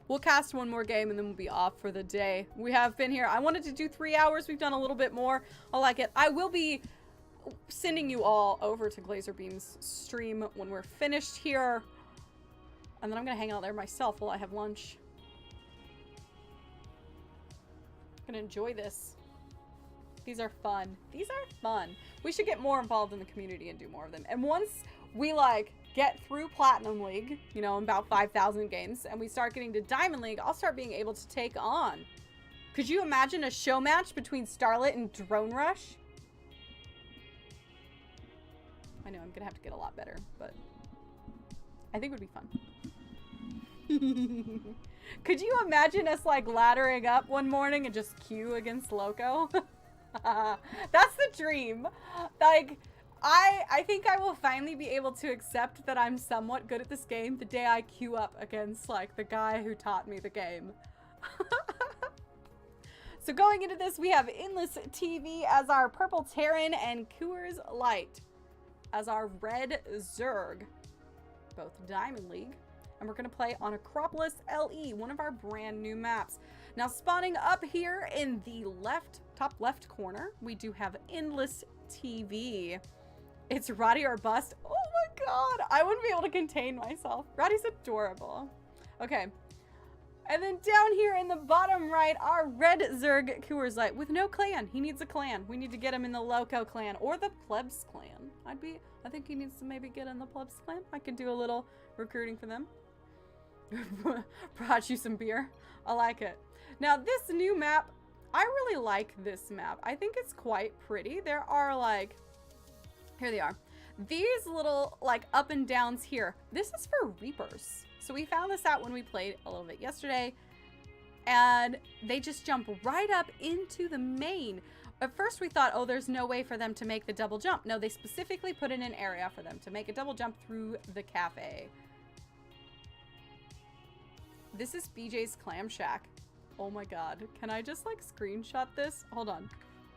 We'll cast one more game and then we'll be off for the day. We have been here. I wanted to do 3 hours. We've done a little bit more. I like it. I will be sending you all over to Glazerbeam's stream when we're finished here. And then I'm going to hang out there myself while I have lunch. I'm going to enjoy this. These are fun. These are fun. We should get more involved in the community and do more of them. And once we, like, get through Platinum League, you know, in about 5,000 games, and we start getting to Diamond League, I'll start being able to take on. Could you imagine a show match between Starlet and Drone Rush? I know I'm gonna have to get a lot better, but I think it would be fun. Could you imagine us, like, laddering up one morning and just queue against Loco? That's the dream. Like, I think I will finally be able to accept that I'm somewhat good at this game the day I queue up against, like, the guy who taught me the game. So going into this, we have EndlessTV as our purple Terran and CoorsLight as our red Zerg. Both Diamond League. And we're going to play on Acropolis LE, one of our brand new maps. Now, spawning up here in the top left corner, we do have EndlessTV. It's Roddy or bust. Oh my god, I wouldn't be able to contain myself. Roddy's adorable. Okay. And then down here in the bottom right, our red Zerg CoorsLight with no clan. He needs a clan. We need to get him in the Loco clan or the Plebs clan. I think he needs to maybe get in the Plebs clan. I could do a little recruiting for them. Brought you some beer. I like it. Now this new map, I really like this map. I think it's quite pretty. There are, like, here they are. These little, like, up and downs here. This is for Reapers. So we found this out when we played a little bit yesterday. And they just jump right up into the main. At first we thought, oh, there's no way for them to make the double jump. No, they specifically put in an area for them to make a double jump through the cafe. This is BJ's Clam Shack. Oh my god. Can I just, like, screenshot this? Hold on.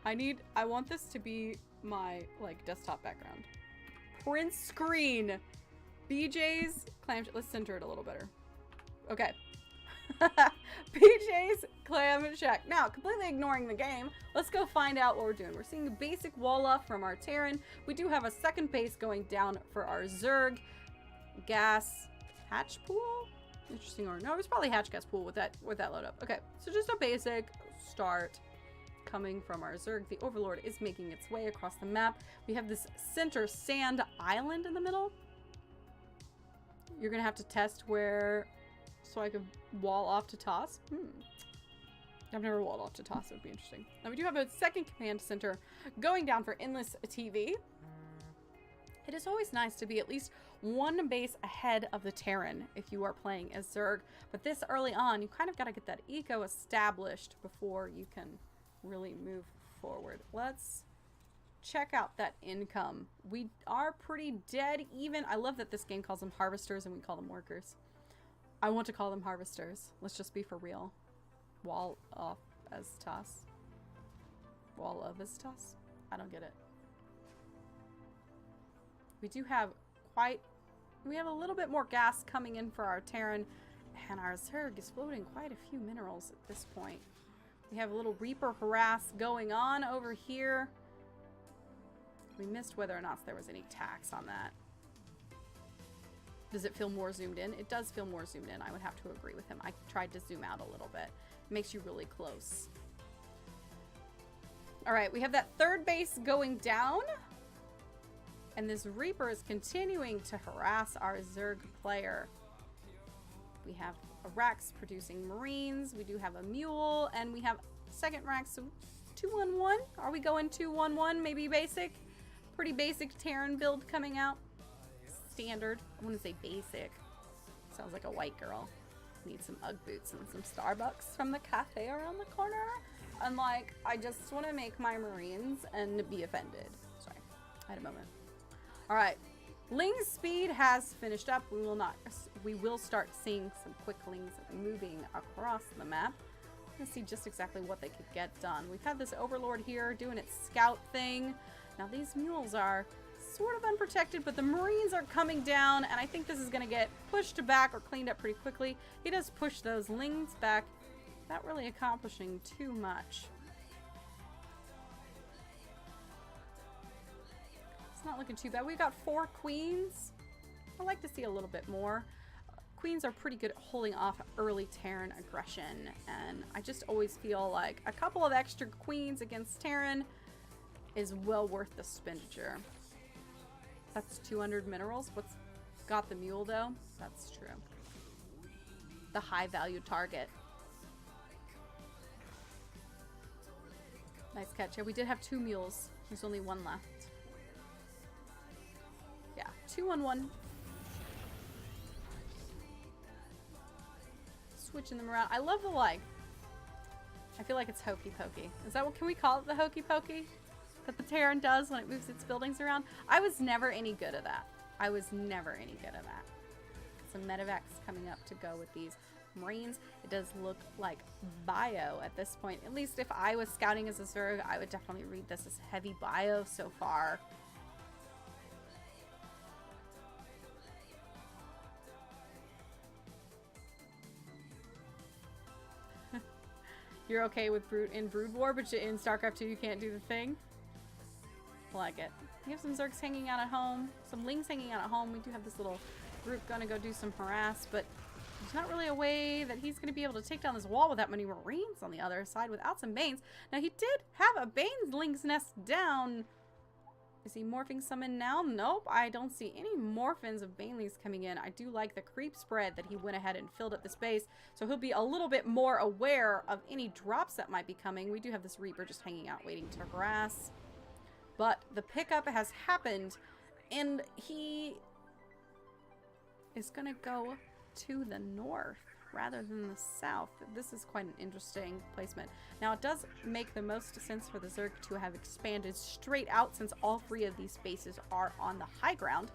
I want this to be my, like, desktop background. Print screen. BJ's Clam Shack. Let's center it a little better. Okay. BJ's Clam Shack. Now, completely ignoring the game, let's go find out what we're doing. We're seeing a basic wall off from our Terran. We do have a second base going down for our Zerg. Gas hatch pool? Interesting, or no, it's probably hatch gas pool with that load up. Okay, so just a basic start coming from our Zerg. The Overlord is making its way across the map. We have this center sand island in the middle. You're gonna have to test where, so I could wall off to toss. I've never walled off to toss. It would be interesting. Now we do have a second command center going down for EndlessTV. It is always nice to be at least one base ahead of the Terran if you are playing as Zerg. But this early on, you kind of got to get that eco established before you can really move forward. Let's check out that income. We are pretty dead even. I love that this game calls them harvesters and we call them workers. I want to call them harvesters. Let's just be for real. Wall off as toss. Wall of as toss? I don't get it. We do have we have a little bit more gas coming in for our Terran, and our Zerg is floating quite a few minerals at this point. We have a little Reaper harass going on over here. We missed whether or not there was any tax on that. Does it feel more zoomed in? It does feel more zoomed in. I would have to agree with him. I tried to zoom out a little bit. It makes you really close. All right, we have that third base going down. And this Reaper is continuing to harass our Zerg player. We have a Rex producing Marines. We do have a Mule. And we have second Rex. So 2-1-1. Are we going 2-1-1? Maybe basic? Pretty basic Terran build coming out. Standard. I want to say basic. Sounds like a white girl. Need some Ugg boots and some Starbucks from the cafe around the corner. And, like, I just want to make my Marines and be offended. Sorry. I had a moment. Alright, Ling speed has finished up. We will start seeing some quicklings moving across the map. Let's see just exactly what they could get done. We've had this Overlord here doing its scout thing. Now these mules are sort of unprotected, but the Marines are coming down, and I think this is going to get pushed back or cleaned up pretty quickly. He does push those Lings back, not really accomplishing too much. It's not looking too bad. We've got 4 Queens. I'd like to see a little bit more. Queens are pretty good at holding off early Terran aggression, and I just always feel like a couple of extra Queens against Terran is well worth the expenditure. That's 200 minerals. What's got the mule though? That's true. The high value target. Nice catch. Yeah, we did have 2 mules. There's only 1 left. Yeah, 2 on 1. Switching them around. I love the like. I feel like it's hokey pokey. Is that what, can we call it the hokey pokey that the Terran does when it moves its buildings around? I was never any good at that. I was never any good at that. Some medevacs coming up to go with these Marines. It does look like bio at this point. At least if I was scouting as a Zerg, I would definitely read this as heavy bio so far. You're okay with Brood War, but in StarCraft 2 you can't do the thing? I like it. We have some Zergs hanging out at home, some Lings hanging out at home. We do have this little group gonna go do some harass, but there's not really a way that he's gonna be able to take down this wall with that many Marines on the other side without some Banes. Now he did have a Bane's Ling's Nest down. Is he morphing some in now? Nope, I don't see any morphins of Banelings coming in. I do like the creep spread that he went ahead and filled up the space, so he'll be a little bit more aware of any drops that might be coming. We do have this Reaper just hanging out waiting to harass. But the pickup has happened, and he is going to go to the north rather than the south. This is quite an interesting placement. Now, it does make the most sense for the Zerg to have expanded straight out since all 3 of these bases are on the high ground.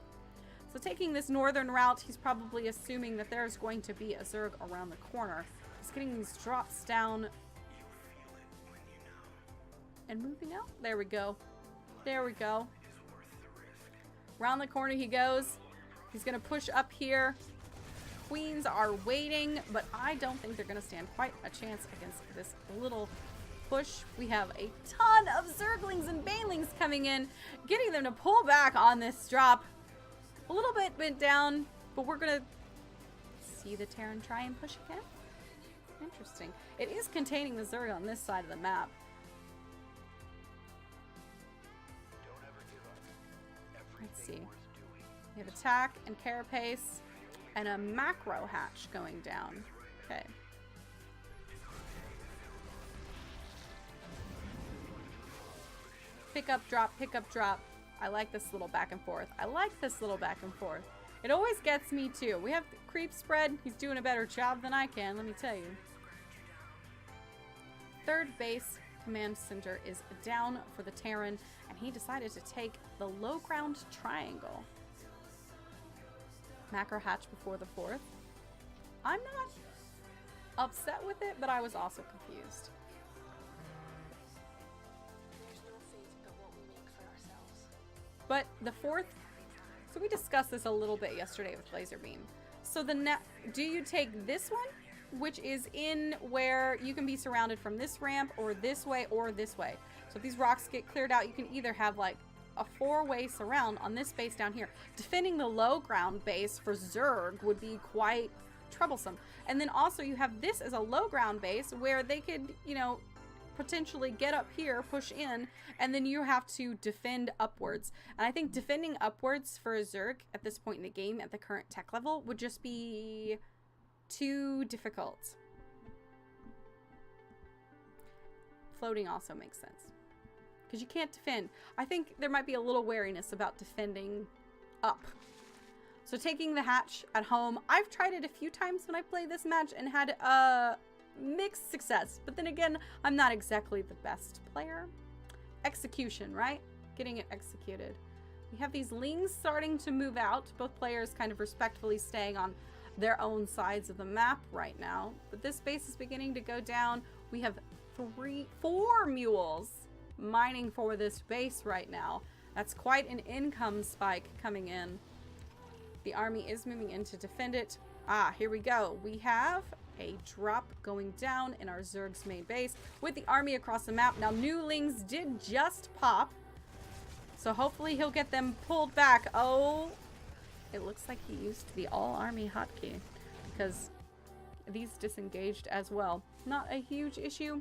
So taking this northern route, he's probably assuming that there's going to be a Zerg around the corner. He's getting these drops down and moving out. There we go. There we go. Around the corner he goes. He's going to push up here. Queens are waiting, but I don't think they're going to stand quite a chance against this little push. We have a ton of Zerglings and Banelings coming in, getting them to pull back on this drop. A little bit went down, but we're going to see the Terran try and push again. Interesting. It is containing the Zerg on this side of the map. Let's see. We have attack and carapace. And a macro hatch going down. Okay. Pick up, drop, pick up, drop. I like this little back and forth. I like this little back and forth. It always gets me too. We have the creep spread. He's doing a better job than I can, let me tell you. 3rd base command center is down for the Terran, and he decided to take the low ground triangle. Macro hatch before the 4th. I'm not upset with it, but I was also confused. But the 4th, so we discussed this a little bit yesterday with Laser Beam. So do you take this one, which is in where you can be surrounded from this ramp or this way or this way. So if these rocks get cleared out, you can either have like a 4-way surround on this base down here. Defending the low ground base for Zerg would be quite troublesome. And then also you have this as a low ground base where they could, you know, potentially get up here, push in, and then you have to defend upwards. And I think defending upwards for a Zerg at this point in the game at the current tech level would just be too difficult. Floating also makes sense, because you can't defend. I think there might be a little wariness about defending up. So taking the hatch at home, I've tried it a few times when I played this match and had mixed success. But then again, I'm not exactly the best player. Execution, right? Getting it executed. We have these Lings starting to move out. Both players kind of respectfully staying on their own sides of the map right now. But this base is beginning to go down. We have 4 mules mining for this base right now. That's quite an income spike coming in. The army is moving in to defend it. Ah, here we go. We have a drop going down in our Zerg's main base with the army across the map. Now, newlings did just pop, so hopefully he'll get them pulled back. Oh, it looks like he used the all-army hotkey because these disengaged as well. Not a huge issue,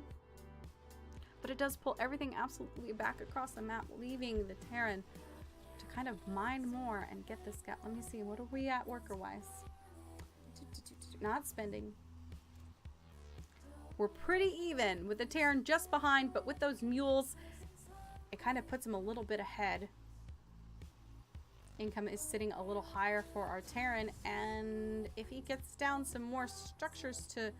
but it does pull everything absolutely back across the map, leaving the Terran to kind of mine more and get this guy. Let me see, what are we at worker-wise? Not spending. We're pretty even with the Terran just behind, but with those mules, it kind of puts him a little bit ahead. Income is sitting a little higher for our Terran, and if he gets down some more structures to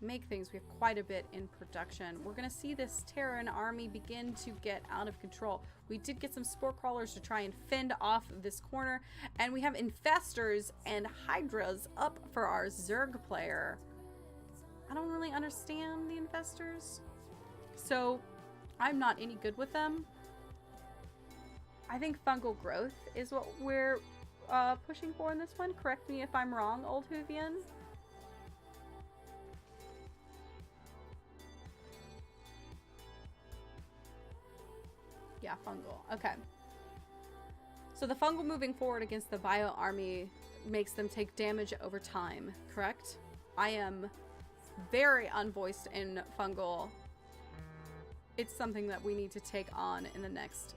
make things, we have quite a bit in production. We're going to see this Terran army begin to get out of control. We did get some spore crawlers to try and fend off this corner, and we have infestors and hydras up for our Zerg player. I don't really understand the infestors, so I'm not any good with them. I think fungal growth is what we're pushing for in this one. Correct me if I'm wrong, Old Hoovian. Yeah, fungal. Okay. So the fungal moving forward against the bio army makes them take damage over time, correct? I am very unvoiced in fungal. It's something that we need to take on in the next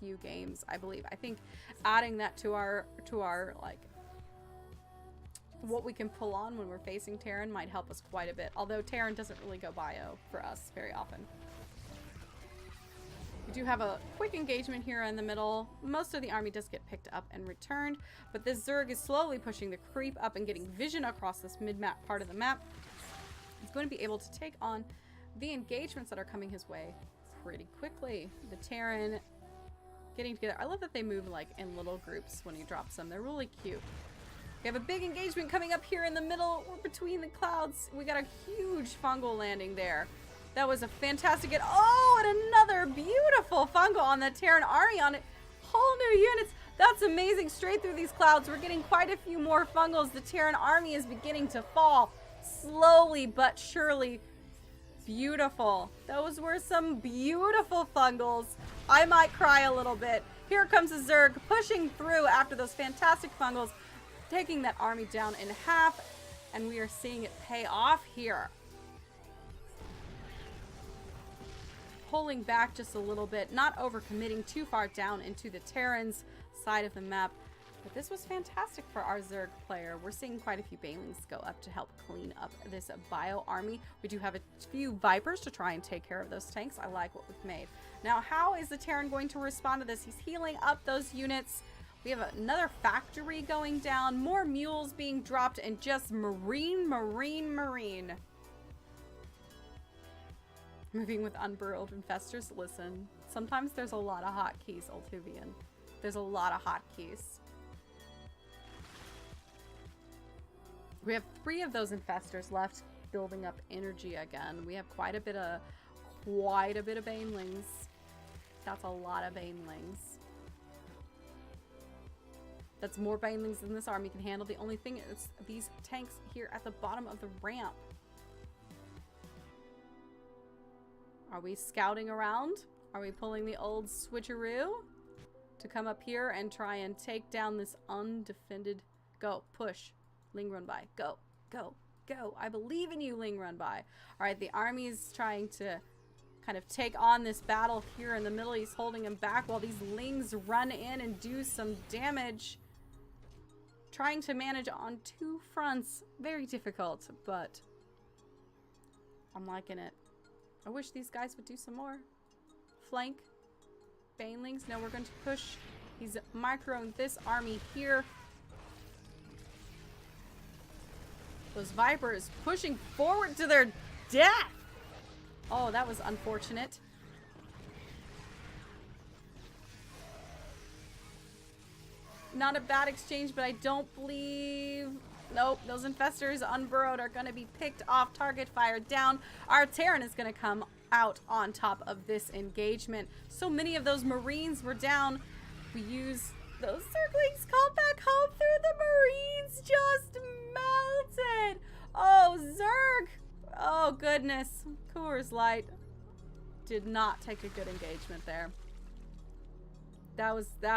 few games, I believe. I think adding that to our like what we can pull on when we're facing Terran might help us quite a bit. Although Terran doesn't really go bio for us very often. We do have a quick engagement here in the middle. Most of the army does get picked up and returned, but this Zerg is slowly pushing the creep up and getting vision across this mid-map part of the map. He's going to be able to take on the engagements that are coming his way pretty quickly. The Terran getting together. I love that they move like in little groups when he drops them. They're really cute. We have a big engagement coming up here in the middle. We're between the clouds. We got a huge fungal landing there. That was a fantastic hit. Oh, and another beautiful fungal on the Terran army on it. Whole new units. That's amazing. Straight through these clouds. We're getting quite a few more fungals. The Terran army is beginning to fall. Slowly but surely. Beautiful. Those were some beautiful fungals. I might cry a little bit. Here comes a Zerg pushing through after those fantastic fungals, taking that army down in half, and we are seeing it pay off here. Pulling back just a little bit, not overcommitting too far down into the Terran's side of the map. But this was fantastic for our Zerg player. We're seeing quite a few Banelings go up to help clean up this bio army. We do have a few Vipers to try and take care of those tanks. I like what we've made. Now, how is the Terran going to respond to this? He's healing up those units. We have another factory going down, more mules being dropped, and just marine. Moving with unburrowed infestors. Listen, sometimes there's a lot of hotkeys, Old Hoovian. There's a lot of hotkeys. We have 3 of those infestors left, building up energy again. We have quite a bit of banelings. That's a lot of banelings. That's more banelings than this army can handle. The only thing is these tanks here at the bottom of the ramp. Are we scouting around? Are we pulling the old switcheroo to come up here and try and take down this undefended? Go, push. Ling run by. Go, go, go. I believe in you, Ling run by. All right, the army's trying to kind of take on this battle here in the middle. He's holding him back while these Lings run in and do some damage. Trying to manage on 2 fronts. Very difficult, but I'm liking it. I wish these guys would do some more. Flank. Banelings. No, we're going to push. He's microing this army here. Those Vipers pushing forward to their death. Oh, that was unfortunate. Not a bad exchange, but I don't believe... Nope, those infestors unburrowed are going to be picked off. Target fire down. Our Terran is going to come out on top of this engagement. So many of those Marines were down. We use those Zerglings called back home through the Marines just melted. Oh, Zerg. Oh, goodness. CoorsLight did not take a good engagement there. That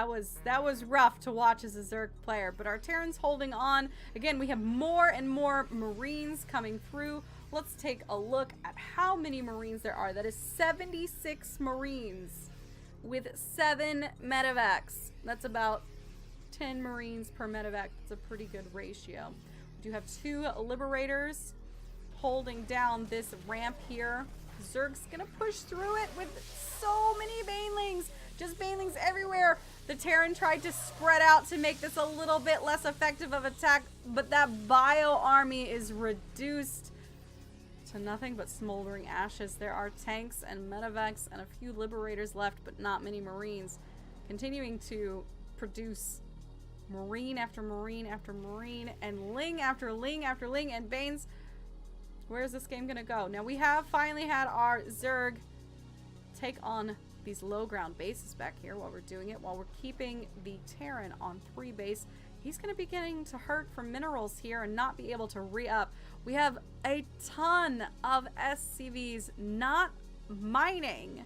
was rough to watch as a Zerg player, but our Terran's holding on. Again, we have more and more Marines coming through. Let's take a look at how many Marines there are. That is 76 Marines with 7 medevacs. That's about 10 Marines per medevac. It's a pretty good ratio. We do have 2 Liberators holding down this ramp here. Zerg's gonna push through it with so many Banelings. Just Banelings everywhere. The Terran tried to spread out to make this a little bit less effective of attack, but that bio army is reduced to nothing but smoldering ashes. There are tanks and medevacs and a few Liberators left, but not many Marines. Continuing to produce Marine after Marine after Marine and Ling after Ling after Ling and Banes. Where's this game gonna go? Now we have finally had our Zerg take on these low ground bases back here while we're doing it, while we're keeping the Terran on 3 base. He's going to be getting to hurt from minerals here and not be able to re-up. We have a ton of SCVs not mining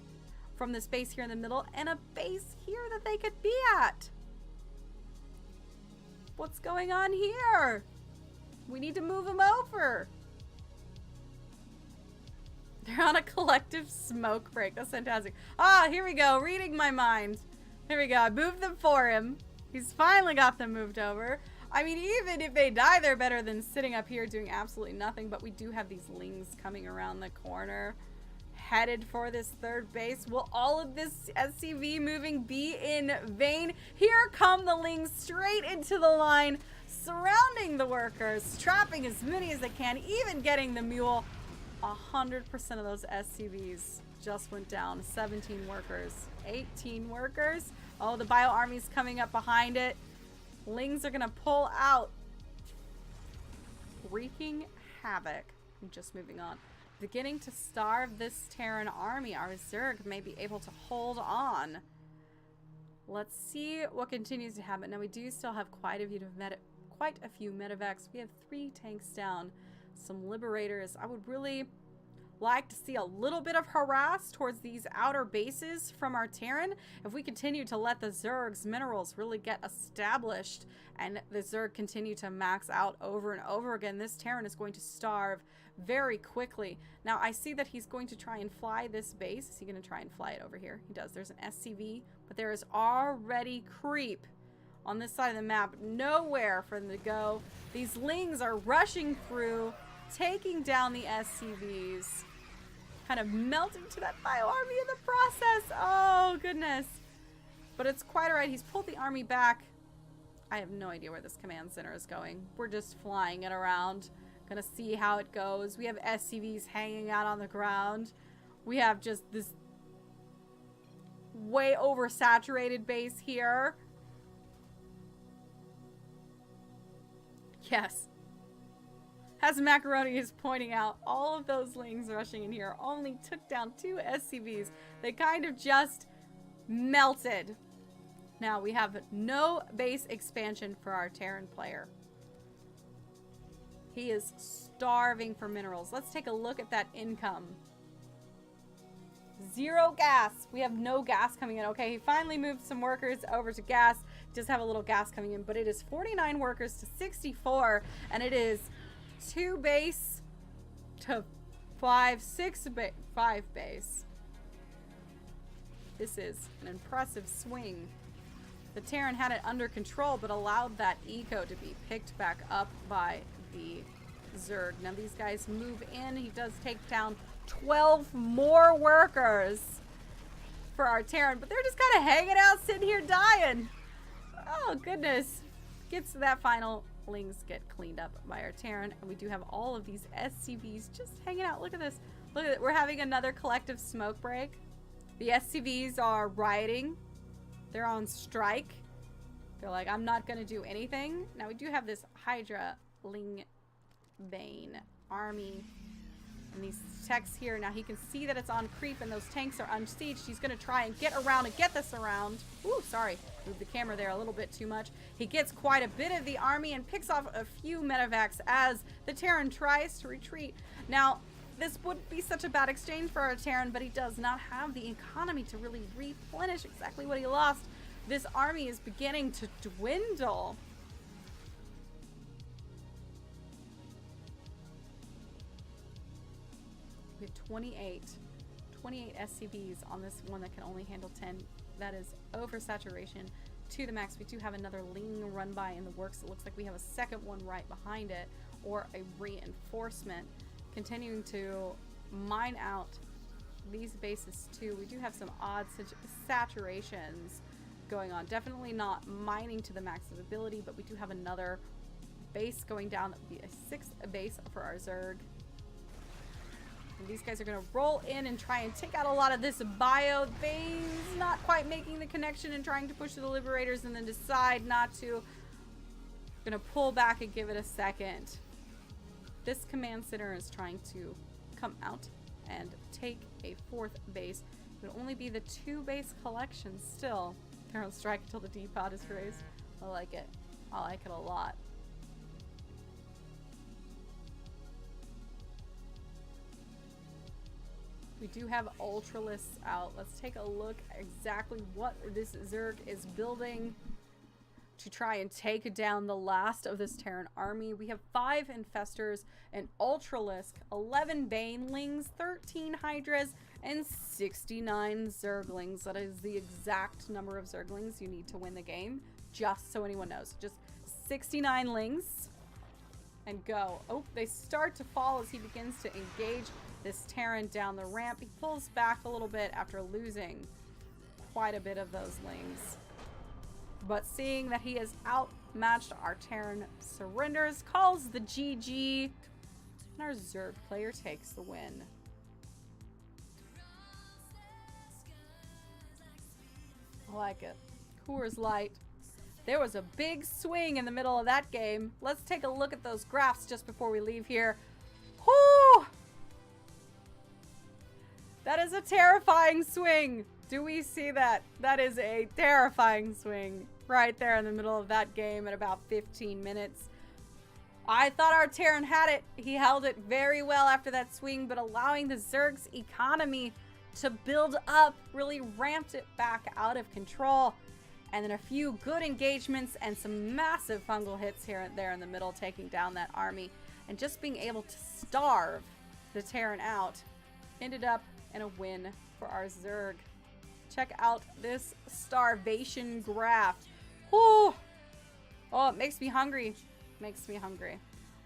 from this base here in the middle and a base here that they could be at. What's going on here? We need to move them over. They're on a collective smoke break. That's fantastic. Ah, here we go. Reading my mind. Here we go. I moved them for him. He's finally got them moved over. I mean, even if they die, they're better than sitting up here doing absolutely nothing. But we do have these Lings coming around the corner, headed for this 3rd base. Will all of this SCV moving be in vain? Here come the Lings straight into the line, surrounding the workers, trapping as many as they can, even getting the mule. 100% of those SCVs just went down. 17 workers, 18 workers. Oh, the bio army's coming up behind it. Lings are gonna pull out, wreaking havoc. Just moving on, beginning to starve this Terran army. Our Zerg may be able to hold on. Let's see what continues to happen. Now we do still have quite a few medevacs. We have 3 tanks down. Some Liberators. I would really like to see a little bit of harass towards these outer bases from our Terran. If we continue to let the Zerg's minerals really get established and the Zerg continue to max out over and over again, this Terran is going to starve very quickly. Now I see that he's going to try and fly this base. Is he going to try and fly it over here? He does. There's an SCV, but there is already creep on this side of the map. Nowhere for them to go. These Lings are rushing through, taking down the SCVs, kind of melting to that bio army in the process. Oh, goodness. But it's quite alright. He's pulled the army back. I have no idea where this command center is going. We're just flying it around. Gonna see how it goes. We have SCVs hanging out on the ground. We have just this way oversaturated base here. Yes. As Macaroni is pointing out, all of those Lings rushing in here only took down 2 SCVs. They kind of just melted. Now we have no base expansion for our Terran player. He is starving for minerals. Let's take a look at that income. 0 gas. We have no gas coming in. Okay, he finally moved some workers over to gas. Does have a little gas coming in, but it is 49 workers to 64, and it is 2 base to 5 base. This is an impressive swing. The Terran had it under control, but allowed that eco to be picked back up by the Zerg. Now these guys move in. He does take down 12 more workers for our Terran, but they're just kind of hanging out, sitting here dying. Oh, goodness. Gets to that final. Lings get cleaned up by our Terran, and we do have all of these SCVs just hanging out. Look at this. Look at it. We're having another collective smoke break. The SCVs are rioting. They're on strike. They're like, I'm not going to do anything. Now, we do have this Hydra Ling Bane army And these techs here, now he can see that it's on creep and those tanks are unsieged. He's going to try and get around and get this around. Ooh, sorry. Moved the camera there a little bit too much. He gets quite a bit of the army and picks off a few medevacs as the Terran tries to retreat. Now, this wouldn't be such a bad exchange for our Terran, but he does not have the economy to really replenish exactly what he lost. This army is beginning to dwindle. We have 28 SCVs on this one that can only handle 10. That is oversaturation to the max. We do have another Ling run by in the works. It looks like we have a second one right behind it, or a reinforcement. Continuing to mine out these bases too. We do have some odd saturations going on. Definitely not mining to the max of ability, but we do have another base going down. That would be a 6th base for our Zerg. And these guys are going to roll in and try and take out a lot of this bio. Bane's not quite making the connection and trying to push the Liberators, and then decide not to. Going to pull back and give it a second. This command center is trying to come out and take a 4th base. It would only be the 2 base collection still. They're on strike until the depot is raised. I like it. I like it a lot. We do have Ultralists out. Let's take a look at exactly what this Zerg is building to try and take down the last of this Terran army. We have 5 Infestors, an Ultralisk, 11 Banelings, 13 Hydras, and 69 Zerglings. That is the exact number of Zerglings you need to win the game, just so anyone knows. Just 69 Lings. And go. Oh, they start to fall as he begins to engage this Terran down the ramp. He pulls back a little bit after losing quite a bit of those Lings. But seeing that he has outmatched our Terran, surrenders, calls the GG, and our Zerg player takes the win. I like it. CoorsLight. There was a big swing in the middle of that game. Let's take a look at those graphs just before we leave here. Whoo! That is a terrifying swing. Do we see that? That is a terrifying swing right there in the middle of that game at about 15 minutes. I thought our Terran had it. He held it very well after that swing, but allowing the Zerg's economy to build up really ramped it back out of control. And then a few good engagements and some massive fungal hits here and there in the middle, taking down that army. And just being able to starve the Terran out ended up in a win for our Zerg. Check out this starvation graph. Whew. Oh, it makes me hungry. Makes me hungry.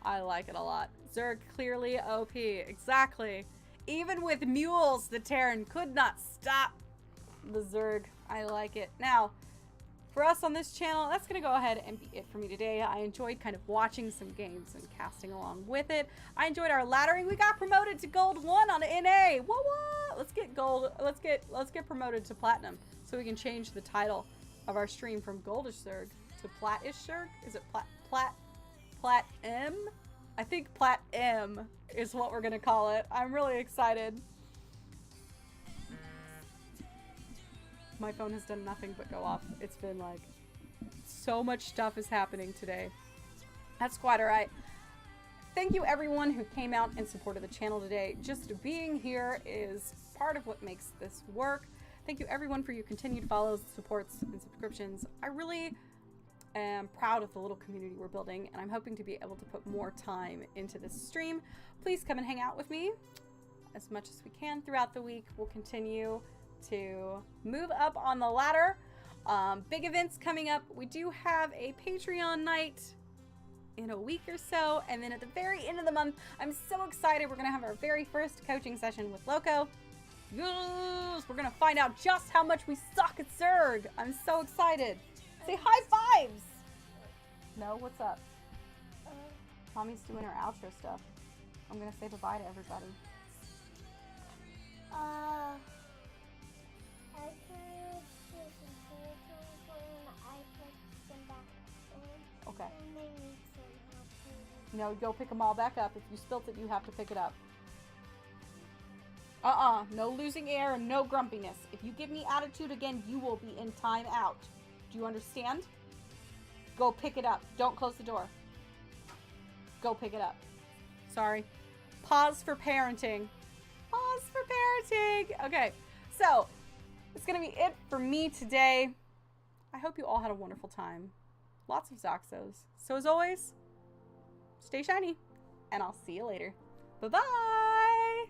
I like it a lot. Zerg clearly OP. Exactly. Even with mules, the Terran could not stop the Zerg. I like it. Now, for us on this channel, that's going to go ahead and be it for me today. I enjoyed kind of watching some games and casting along with it. I enjoyed our laddering. We got promoted to Gold 1 on NA. What? Let's get Gold. Let's get promoted to Platinum so we can change the title of our stream from Goldish Zerg to Platish Zerg. Is it Plat M? I think Plat M is what we're going to call it. I'm really excited. My phone has done nothing but go off. It's been like, so much stuff is happening today. That's quite alright. Thank you everyone who came out and supported the channel today. Just being here is part of what makes this work. Thank you everyone for your continued follows, supports, and subscriptions. I really am proud of the little community we're building, and I'm hoping to be able to put more time into this stream. Please come and hang out with me as much as we can throughout the week. We'll continue to move up on the ladder. Big events coming up. We do have a Patreon night in a week or so, and then at the very end of the month, I'm so excited, we're gonna have our very first coaching session with Loco. Yes! We're gonna find out just how much we suck at Zerg. I'm so excited. Say high fives! No, what's up? Mommy's doing her outro stuff. I'm gonna say bye-bye to everybody. Okay. No, go pick them all back up. If you spilt it, you have to pick it up. No losing air and no grumpiness. If you give me attitude again, you will be in time out. Do you understand? Go pick it up. Don't close the door. Go pick it up. Sorry. Pause for parenting. Pause for parenting. Okay, so it's going to be it for me today. I hope you all had a wonderful time. Lots of Zoxos. So as always, stay shiny, and I'll see you later. Bye-bye.